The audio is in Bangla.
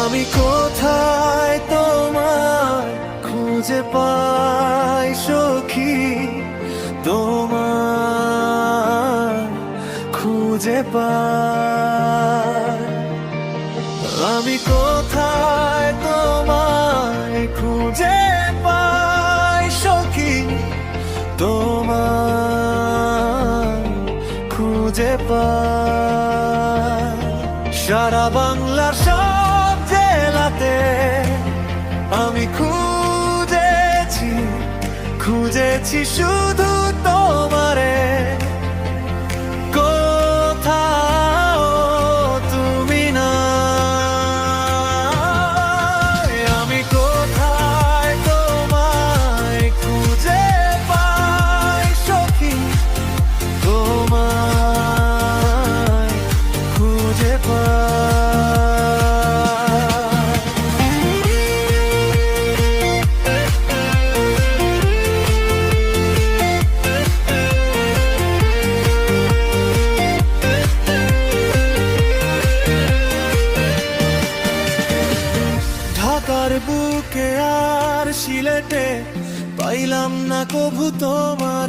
আমি কোথায় তোমায় খুঁজে পাই সখী, তোমায় খুঁজে পাই। আমি কোথায় তোমায় খুঁজে পাই সখী, তোমায় খুঁজে পাই। সারা বাংলার সব জেলাতে আমি খুঁজেছি, খুঁজেছি শুধু তোমারে, কোথাও তুমি নাই। আমি কোথায় তোমায় খুঁজে পাই সখী, তোমায় খুঁজে পাই। ঢাকার বুকে আর সিলেটে পাইলাম না কভু তোমার